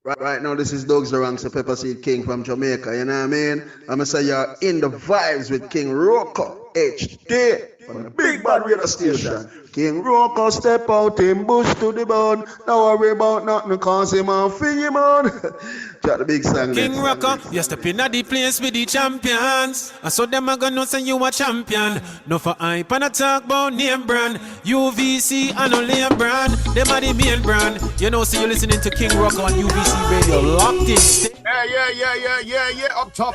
Right now, this is Doug's the Ranks, the Pepper Seed King from Jamaica. You know what I mean? I'm going to say you're in the vibes with King Rocco HD on the big bad radio station. King Rocco step out in bush to the bone. Don't worry about nothing, cause him on fing him on. Got the big song. King Rocco, you step in at the place with the champions. And so them a gonna say you a champion. No for hype and a talk about name brand. UVC and only a brand. Them are the main brand. You know, so you're listening to King Rocco on UVC Radio. Locked in. Yeah. Up top.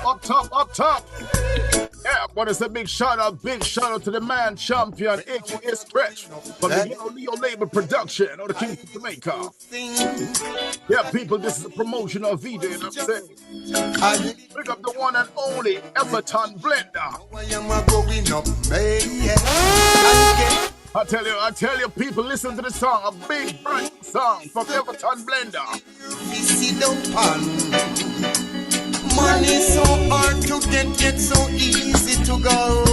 Yeah, but it's a big shout out to the man champion, aka Stretch, from the Leo Label production of the King of Jamaica. Yeah, people, this is a promotional video, you know what I'm saying? Pick up the one and only Everton Blender. I tell you, people, listen to the song, a big brand new song from Everton Blender. Money so hard to get, yet so easy to go.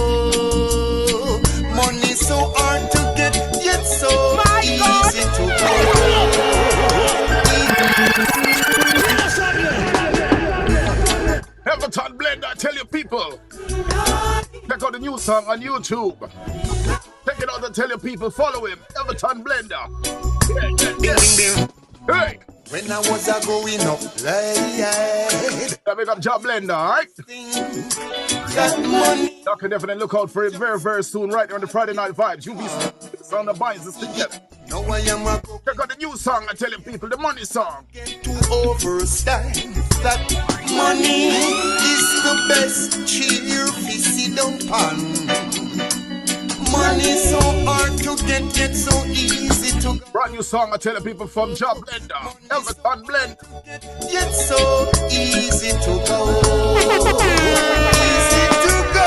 Money so hard to get, yet so easy to go. Everton Blender, I tell you people, check out the new song on YouTube. Check it out and tell your people, follow him, Everton Blender. Yeah. Hey! When I was growing up, I make up Job Blender, alright? You can definitely look out for it very, very soon, right on the Friday Night Vibes. You'll be on the binds together. No, I am a check out the new song, I tell you people, the money song. To overstand that money is the best cheer we see down pan. Money so hard to get, yet so easy to go. Brand new song, I tell you people, from Job Blender, Everton Blend. Yet so easy to go. Easy to go.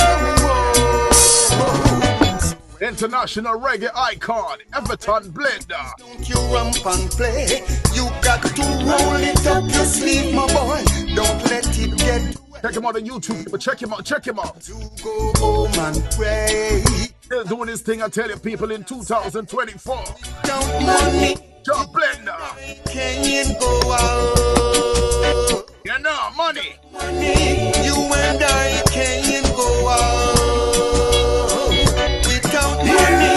International reggae icon, Everton Blender. Don't you ramp and play. You got to roll it up your sleeve, my boy. Don't let it get. Check him out on YouTube, people. Check him out. To go home and pray. Still doing this thing, I tell you people, in 2024. Don't money. Job Blender. Can't go out. You know, money. Money. You and I can't go out. Without money,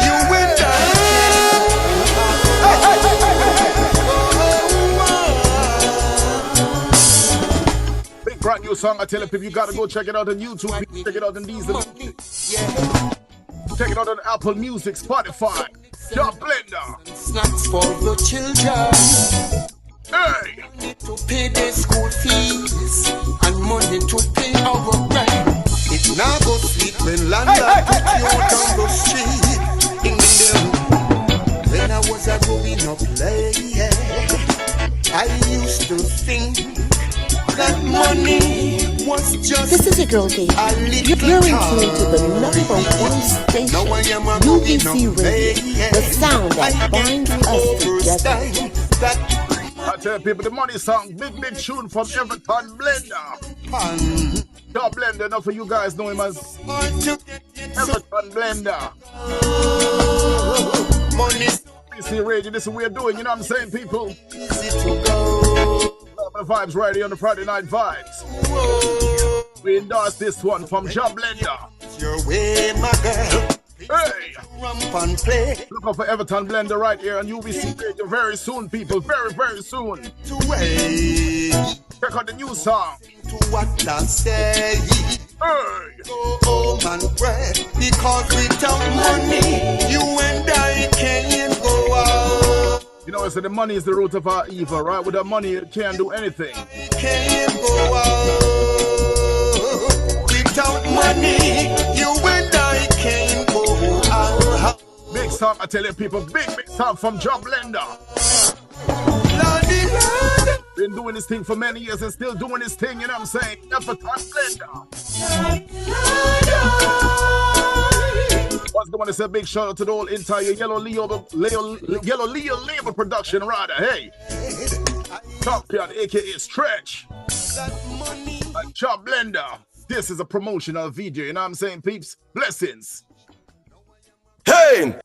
you and I can't go out. Big brand new song, I tell you people, you gotta go check it out on YouTube. Check it out on these. Yeah. Check it out on Apple Music, Spotify. Job Blender. Snacks for the children. Hey! Money to pay their school fees and money to pay our rent. It now go sleep when landlord put you down the street. In the when I was growing up late, I used to think that money was just. This is your girl Kate. You're in tune to the #1 station, UVC Radio, the sound that binds us together. I tell people the money song, big tune from Everton Blender. Job Blender, enough for you guys know him as Everton Blender. Money. UVC Radio, this is what we're doing, you know what I'm saying, people? Easy to go. The vibes right here on the Friday Night Vibes. We endorse this one from Job Blender. Your way, my girl. Hey! Rump and play. Look out for Everton Blender right here on UVC Radio very soon, people. Very, very soon. To wait. Check out the new song. To what I say. Hey! Go home and pray. Because without money, you and I can't go out. You know, I said the money is the root of our evil, right? Without money, you can't do anything. Can't go out. Without money, you and I can't go out. Big song, I tell you people, big song from Job Blender. Lordy. Been doing this thing for many years and still doing this thing, you know what I'm saying? Everton Blender. What's the one that said big shout out to the whole entire Yellow Leo label production, rather. Hey, champion, aka Stretch, and Job Blender. This is a promotional video, you know what I'm saying, peeps? Blessings. Hey!